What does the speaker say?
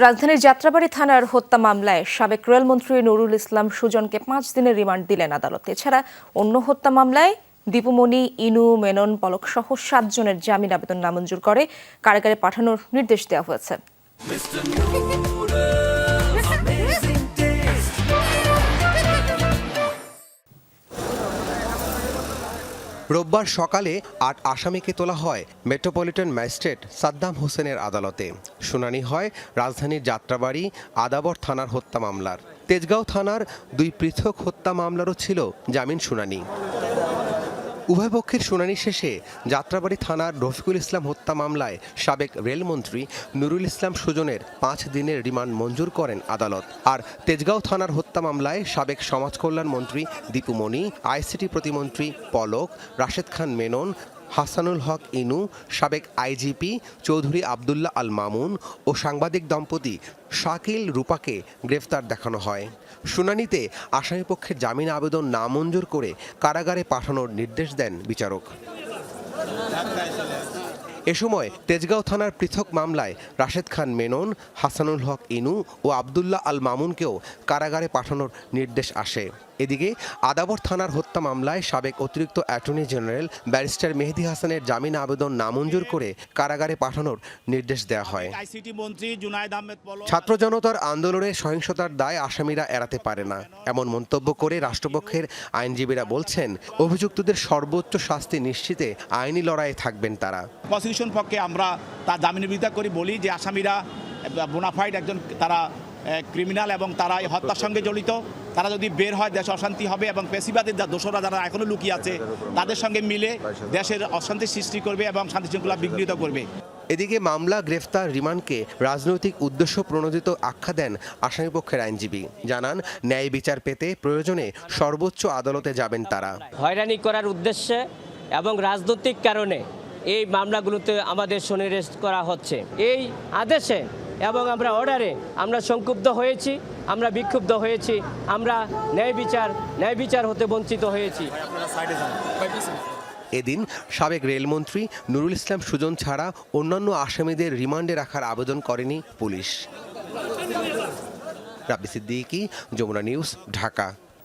রাজধানীর যাত্রাবাড়ী থানার হত্যা মামলায় সাবেক রেলমন্ত্রী নুরুল ইসলাম সুজনকে 5 দিনের রিমান্ড দিলেন আদালত। এছাড়া অন্য হত্যা মামলায় দীপুমণি, ইনু, মেনন, পলক সহ 7 জনের জামিন আবেদন নামঞ্জুর করে কারাগারে পাঠানোর নির্দেশ দেওয়া হয়েছে। রোববার সকালে 8 আসামিকে তোলা হয় মেট্রোপলিটন ম্যাজিস্ট্রেট সাদ্দাম হোসেনের আদালতে। শুনানি হয় রাজধানীর যাত্রাবাড়ী আদাবর থানার হত্যা মামলার। তেজগাঁও থানার 2 পৃথক হত্যা মামলারও ছিল জামিন শুনানি। উভয় পক্ষের শুনানি শেষে যাত্রাবাড়ী থানার রফিকুল ইসলাম হত্যা মামলায় সাবেক রেলমন্ত্রী নুরুল ইসলাম সুজনের 5 দিনের রিমান্ড মঞ্জুর করেন আদালত। আর তেজগাঁও থানার হত্যা মামলায় সাবেক সমাজ কল্যাণ মন্ত্রী দীপুমণি, আইসিটি প্রতিমন্ত্রী পলক, রাশেদ খান মেনন, হাসানুল হক ইনু, সাবেক আইজিপি চৌধুরী আবদুল্লাহ আল মামুন ও সাংবাদিক দম্পতি শাকিল রূপাকে গ্রেফতার দেখানো হয়। শুনানিতে আসামিপক্ষের জামিন আবেদন নামঞ্জুর করে কারাগারে পাঠানোর নির্দেশ দেন বিচারক। এ সময় তেজগাঁও থানার পৃথক মামলায় রাশেদ খান মেনন, হাসানুল হক ইনু ও আবদুল্লাহ আল মামুনকেও কারাগারে পাঠানোর নির্দেশ আসে। এদিকে আদাবর থানার হত্যা মামলায় সাবেক অতিরিক্ত অ্যাটর্নি জেনারেল ব্যারিস্টার মেহেদী হাসানের জামিন আবেদন নামঞ্জুর করে কারাগারে পাঠানোর নির্দেশ দেওয়া হয়। ছাত্র জনতার আন্দোলনে সহিংসতার দায় আসামিরা এড়াতে পারে না, এমন মন্তব্য করে রাষ্ট্রপক্ষের আইনজীবীরা বলছেন অভিযুক্তদের সর্বোচ্চ শাস্তি নিশ্চিতে আইনি লড়াইয়ে থাকবেন তারা। প্রসিকিউশন পক্ষে আমরা তার জামিনের বিরোধিতা করি, বলি যে আসামিরা বোনাফাইড একজন তারা ক্রিমিনাল এবং তারা এই হত্যার সঙ্গে জড়িত। তারা যদি বের হয় দেশে অশান্তি হবে এবং পেশিবাদের দোষরা যারা এখনো লুকিয়ে আছে তাদের সঙ্গে মিলে দেশের অশান্তি সৃষ্টি করবে এবং শান্তি শৃঙ্খলা বিঘ্নিত করবে। এদিকে মামলা, গ্রেফতার, রিমান্ডকে রাজনৈতিক উদ্দেশ্য প্রণোদিত আখ্যা দেন আসামিপক্ষের আইনজীবী। জানান ন্যায় বিচার পেতে প্রয়োজনে সর্বোচ্চ আদালতে যাবেন তারা। হয়রানি করার উদ্দেশ্যে এবং রাজনৈতিক কারণে এই মামলাগুলোতে আমাদের সন্নিবেশ করা হচ্ছে। এই আদেশে এবং আমরা অর্ডারে আমরা সংক্ষুব্ধ হয়েছি, আমরা বিক্ষুব্ধ হয়েছি, আমরা ন্যায় বিচার হতে বঞ্চিত হয়েছি। এদিন সাবেক রেলমন্ত্রী নুরুল ইসলাম সুজন ছাড়া অন্যান্য আসামিদের রিমান্ডে রাখার আবেদন করেনি পুলিশ। রাব্বি সিদ্দিকী, যমুনা নিউজ, ঢাকা।